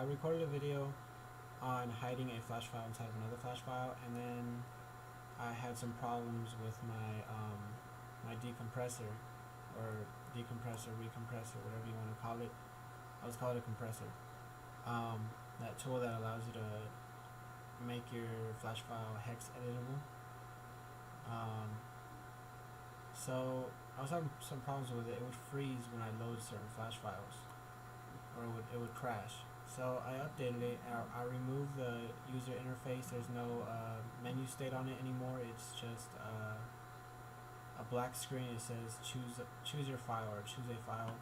recorded a video on hiding a flash file inside of another flash file, and then I had some problems with my my decompressor, or decompressor, recompressor, whatever you want to call it. I'll just call it a compressor. That tool that allows you to make your flash file hex editable. So I was having some problems with it. It would freeze when I load certain flash files, or it would crash. So I updated it. I removed the user interface. There's no menu state on it anymore. It's just a black screen. It says choose your file, or choose a file,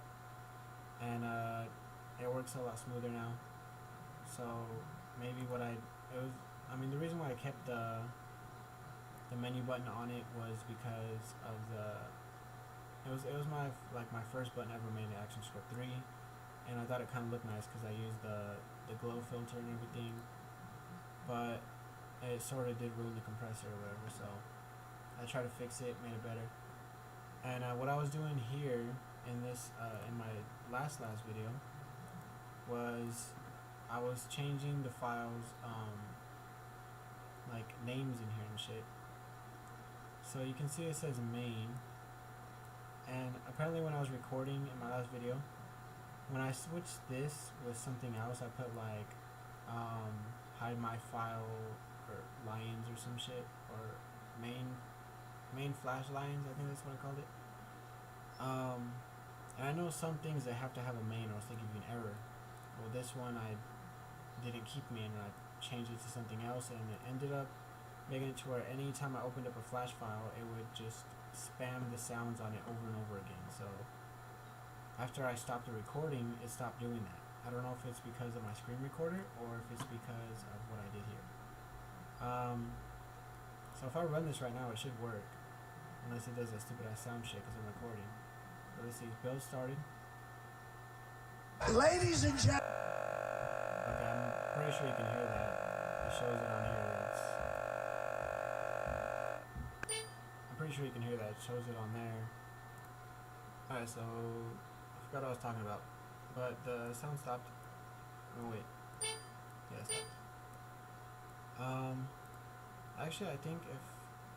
and it works a lot smoother now. So maybe the reason why I kept the menu button on it was because of it was my first button ever made in ActionScript 3, and I thought it kind of looked nice because I used the glow filter and everything, but it sort of did ruin the compressor or whatever, so I tried to fix it, made it better. And what I was doing here in this in my last video was I was changing the files like names in here and shit. So you can see it says main, and apparently when I was recording in my last video, when I switched this with something else, I put like hide my file or lions or some shit, or main flash lions, I think that's what I called it. And I know some things that have to have a main or else they give you an error. Well, this one I didn't keep main, and I changed it to something else, and it ended up making it to where anytime I opened up a flash file, it would just spam the sounds on it over and over again. So after I stopped the recording, it stopped doing that. I don't know if it's because of my screen recorder or if it's because of what I did here. So if I run this right now, it should work, unless it does that stupid ass sound shit because I'm recording. But let's see, build started. Ladies and gentlemen. Okay, I'm pretty sure you can hear that. It shows it on here. I'm pretty sure you can hear that. It shows it on there. Alright, so I forgot what I was talking about. But the sound stopped. Oh wait. Yeah, it stopped. Actually I think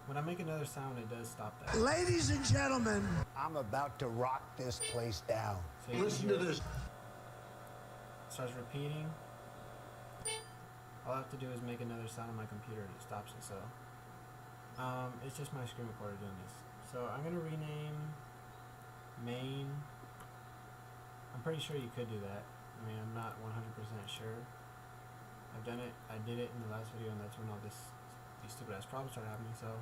when I make another sound, it does stop that. Ladies and gentlemen, I'm about to rock this place down. So listen to this. Starts repeating. All I have to do is make another sound on my computer and it stops it. So it's just my screen recorder doing this. So I'm gonna rename main. I'm pretty sure you could do that. I mean, I'm not 100% sure. I've done it. I did it in the last video, and that's when all these stupid ass problems started happening. So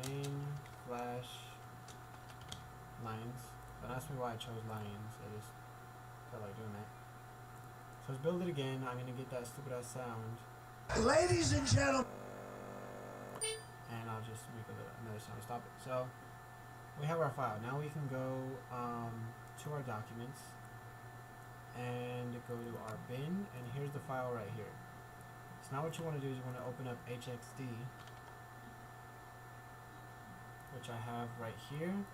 main flash lines. Don't ask me why I chose lions. I just felt like doing that. So let's build it again. I'm gonna get that stupid ass sound. Ladies and gentlemen. And I'll just make another sound to stop it. So we have our file. Now we can go to our documents and go to our bin, and here's the file right here. So now what you want to do is you want to open up HXD, which I have right here,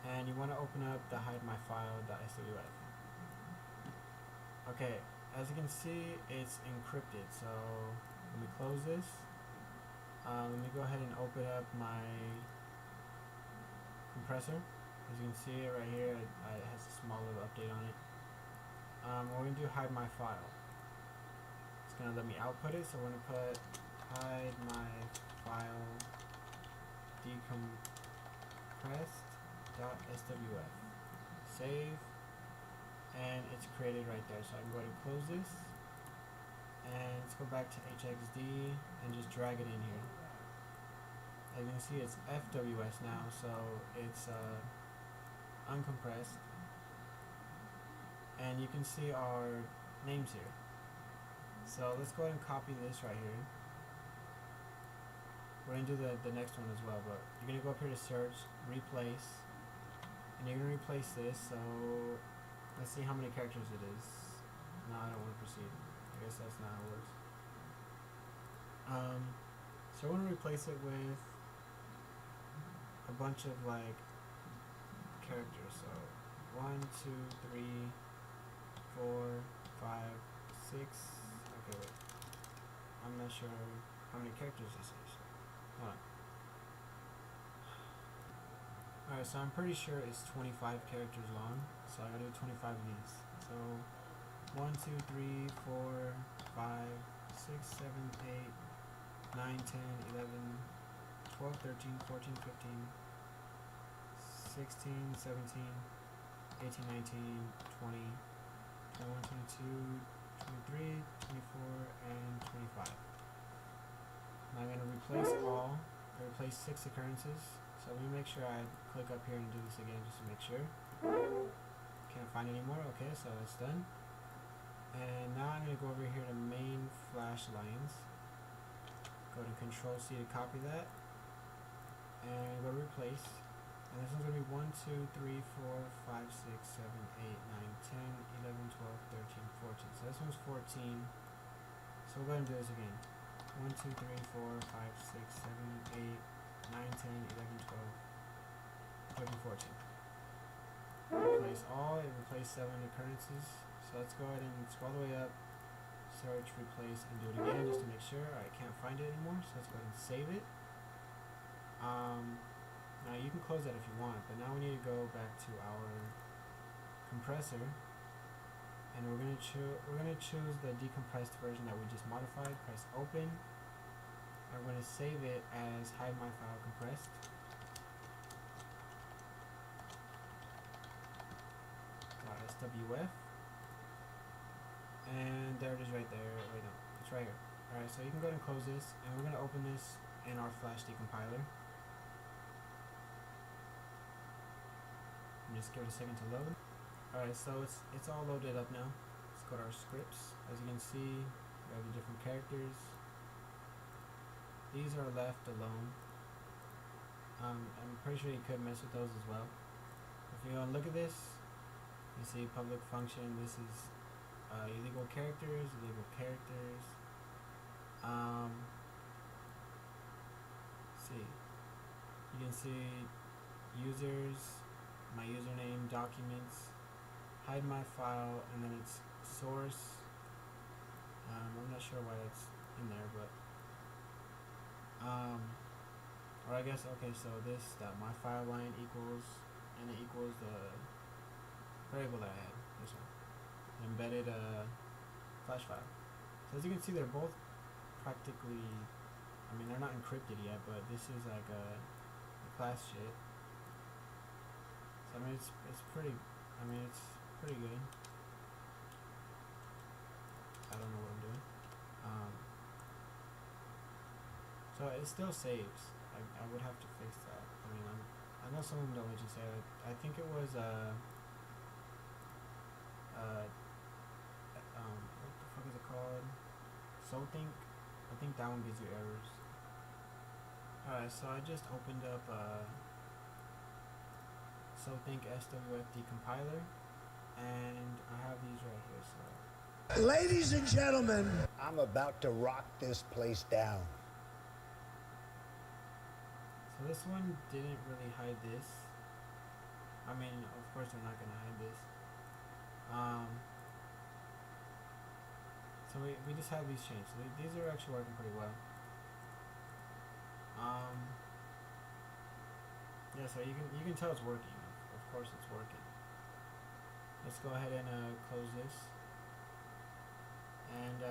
and you want to open up the hide my file.swf. Okay, as you can see, it's encrypted. So let me close this. Let me go ahead and open up my compressor. As you can see it right here, it has a small little update on it. We're going to do hide my file. It's going to let me output it, so we're going to put hide my file decompressed.swf. Save, and it's created right there. So I can go ahead and close this, and let's go back to HXD and just drag it in here. As you can see, it's FWS now, so it's uncompressed, and you can see our names here. So let's go ahead and copy this right here. We're going to do the next one as well, but you're going to go up here to search, replace, and you're going to replace this. So let's see how many characters it is. No, I don't want to proceed. I guess that's not how it works. So I want to replace it with a bunch of like characters. So 1, 2, 3, 4, 5, 6. Okay, wait. I'm not sure how many characters this is. Hold on. Alright, so I'm pretty sure it's 25 characters long. So I gotta do 25 of these. So 1, 2, 3, 4, 5, 6, 7, 8, 9, 10, 11, 12, 13, 14, 15, 16, 17, 18, 19, 20, 21, 22, 23, 24, and 25. Now I'm going to replace 6 occurrences. So let me make sure I click up here and do this again just to make sure. Can't find it anymore. Okay, so it's done. And now I'm going to go over here to main flash lines. Go to Control C to copy that. And go to replace. And this one's going to be 1, 2, 3, 4, 5, 6, 7, 8, 9, 10, 11, 12, 13, 14. So this one's 14. So we'll go ahead and do this again. 1, 2, 3, 4, 5, 6, 7, 8, 9, 10, 11, 12, 13, 14. Replace all, it replaced 7 occurrences. So let's go ahead and scroll all the way up, search, replace, and do it again just to make sure. I can't find it anymore, so let's go ahead and save it. Now you can close that if you want, but now we need to go back to our compressor, and we're gonna choose the decompressed version that we just modified. Press open. I'm going to save it as hide my file compressed. .swf. And there it is right there. Wait, no, it's right here. Alright, so you can go ahead and close this, and we're going to open this in our Flash decompiler. And just give it a second to load. Alright, so it's all loaded up now. Let's go to our scripts. As you can see, we have the different characters. These are left alone. I'm pretty sure you could mess with those as well. If you go and look at this, you see public function. This is illegal characters. See, you can see users, my username, documents, hide my file, and then it's source. I'm not sure why that's in there, but or I guess, okay, so that my file line equals, and it equals the variable that I had, this one, embedded flash file. So as you can see, they're both practically, I mean, they're not encrypted yet, but this is like a class shit. So I mean, it's pretty good. I don't know what I'm doing. So it still saves. I would have to fix that. I mean, I know some of them don't let you save it. I think it was what the fuck is it called? SoThink. I think that one gives you errors. Alright, so I just opened up SoThink SWF decompiler, and I have these right here. So, ladies and gentlemen, I'm about to rock this place down. So this one didn't really hide this. I mean, of course they're not gonna hide this. So we just have these changed. So these are actually working pretty well. Yeah, so you can tell it's working. Of course it's working. Let's go ahead and close this. And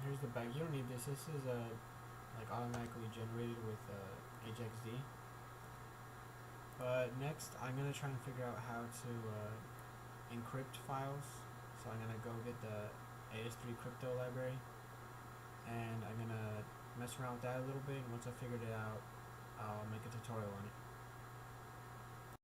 here's the back. You don't need this. This is like automatically generated with HXD. But next, I'm gonna try and figure out how to encrypt files. So I'm gonna go get the AS3 crypto library, and I'm gonna mess around with that a little bit. And once I figured it out, I'll make a tutorial on it.